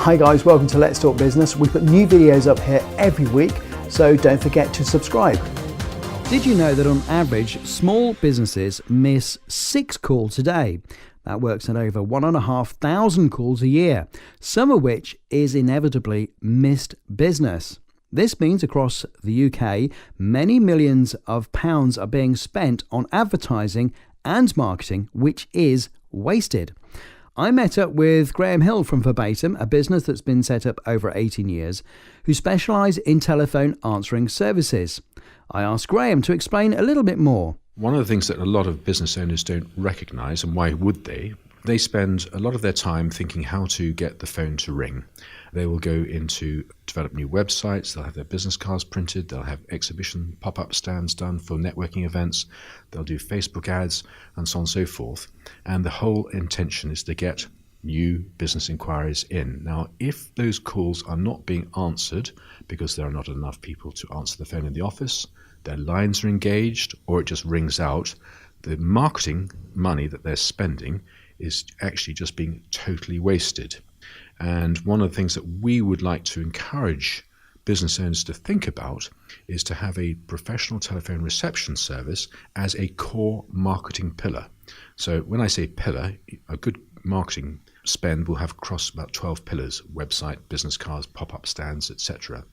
Hi guys, welcome to Let's Talk Business. We put new videos up here every week, so don't forget to subscribe. Did you know that on average, small businesses miss 6 calls a day? That works at over 1,500 calls a year, some of which is inevitably missed business. This means across the UK, many millions of pounds are being spent on advertising and marketing, which is wasted. I met up with Graham Hill from Verbatim, a business that's been set up over 18 years, who specialise in telephone answering services. I asked Graham to explain a little bit more. One of the things that a lot of business owners don't recognise, and why would they spend a lot of their time thinking how to get the phone to ring. They will go into develop new websites, they'll have their business cards printed, they'll have exhibition pop-up stands done for networking events, they'll do Facebook ads and so on and so forth. And the whole intention is to get new business inquiries in. Now, if those calls are not being answered because there are not enough people to answer the phone in the office, their lines are engaged, or it just rings out, the marketing money that they're spending is actually just being totally wasted. And one of the things that we would like to encourage business owners to think about is to have a professional telephone reception service as a core marketing pillar. So when I say pillar, a good marketing spend will have across about 12 pillars: website, business cards, pop-up stands, etc.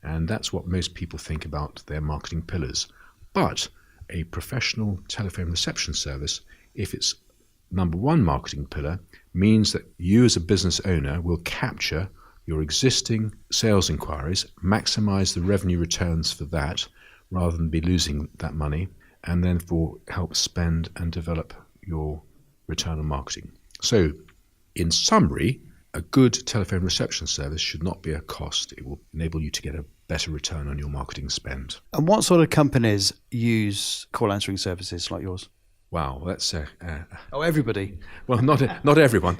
And that's what most people think about their marketing pillars. But a professional telephone reception service, if it's number one marketing pillar, means that you as a business owner will capture your existing sales inquiries, maximize the revenue returns for that rather than be losing that money, and then help spend and develop your return on marketing. So in summary, a good telephone reception service should not be a cost. It will enable you to get a better return on your marketing spend. And what sort of companies use call answering services like yours? Wow, that's Everybody. well, not everyone.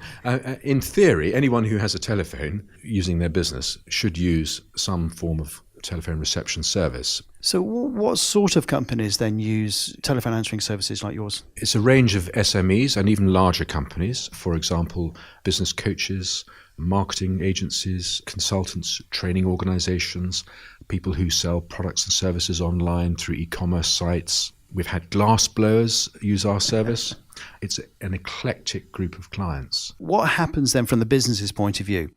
In theory, anyone who has a telephone using their business should use some form of telephone reception service. So what sort of companies then use telephone answering services like yours? It's a range of SMEs and even larger companies. For example, business coaches, marketing agencies, consultants, training organizations, people who sell products and services online through e-commerce sites. We've had glass blowers use our service. It's an eclectic group of clients. What happens then from the business's point of view?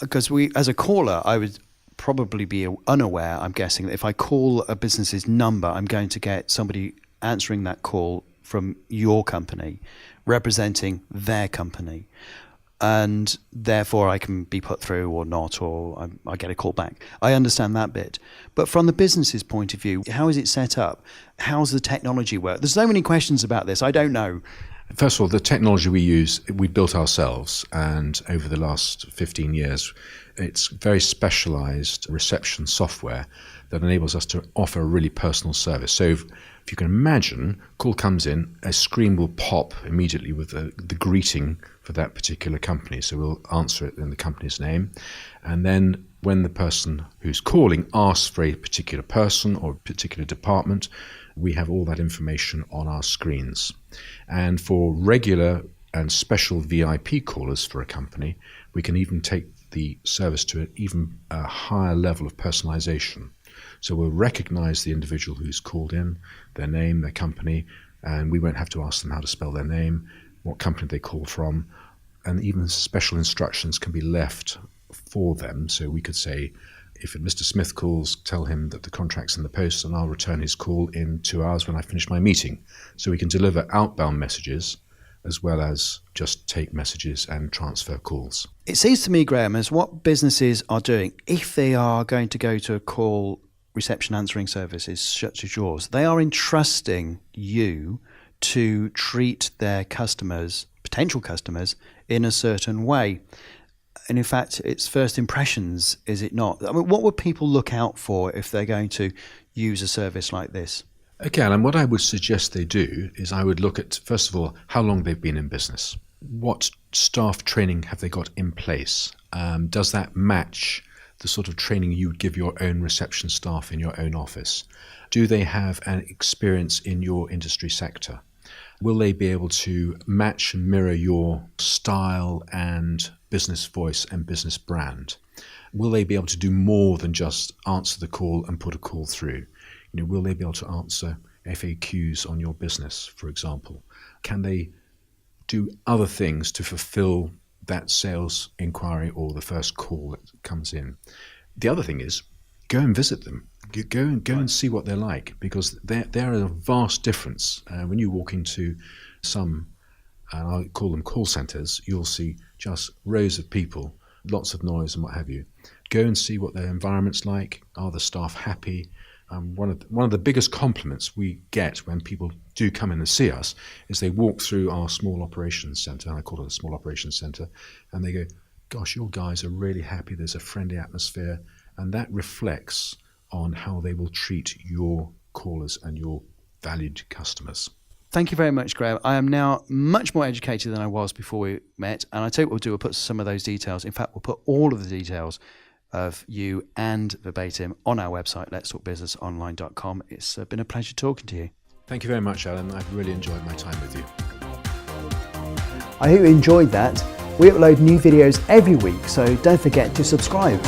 Because as a caller, I would probably be unaware, I'm guessing, that if I call a business's number, I'm going to get somebody answering that call from your company, representing their company. And therefore I can be put through or not, or I get a call back. I understand that bit. But from the business's point of view, how is it set up? How's the technology work? There's so many questions about this. I don't know. First of all, the technology we use, we built ourselves. And over the last 15 years, it's very specialized reception software that enables us to offer a really personal service. So if you can imagine, call comes in, a screen will pop immediately with the greeting for that particular company. So we'll answer it in the company's name. And then when the person who's calling asks for a particular person or a particular department, we have all that information on our screens. And for regular and special VIP callers for a company, we can even take the service to an even higher level of personalization. So we'll recognize the individual who's called in, their name, their company, and we won't have to ask them how to spell their name, what company they call from, and even special instructions can be left for them. So we could say, if Mr. Smith calls, tell him that the contract's in the post and I'll return his call in 2 hours when I finish my meeting. So we can deliver outbound messages as well as just take messages and transfer calls. It seems to me, Graham, as what businesses are doing, if they are going to go to a call reception answering services such as yours, they are entrusting you to treat their customers, potential customers, in a certain way. And in fact, it's first impressions, is it not? I mean, what would people look out for if they're going to use a service like this? Okay, and what I would suggest they do is I would look at, first of all, how long they've been in business. What staff training have they got in place? Does that match the sort of training you would give your own reception staff in your own office? Do they have an experience in your industry sector? Will they be able to match and mirror your style and business voice and business brand? Will they be able to do more than just answer the call and put a call through? Will they be able to answer FAQs on your business, for example? Can they do other things to fulfill that sales inquiry or the first call that comes in? The other thing is, go and visit them. Go and see what they're like, because they're a vast difference. When you walk into some, I'll call them call centres, you'll see just rows of people, lots of noise and what have you. Go and see what their environment's like. Are the staff happy? One of the biggest compliments we get when people do come in and see us is they walk through our small operations centre, I call it a small operations centre, and they go, gosh, your guys are really happy, there's a friendly atmosphere, and that reflects on how they will treat your callers and your valued customers. Thank you very much, Graham. I am now much more educated than I was before we met, and I tell you what we'll do, we'll put some of those details, in fact, we'll put all of the details of you and Verbatim on our website, letstalkbusinessonline.com. It's been a pleasure talking to you. Thank you very much, Alan. I've really enjoyed my time with you. I hope you enjoyed that. We upload new videos every week, so don't forget to subscribe.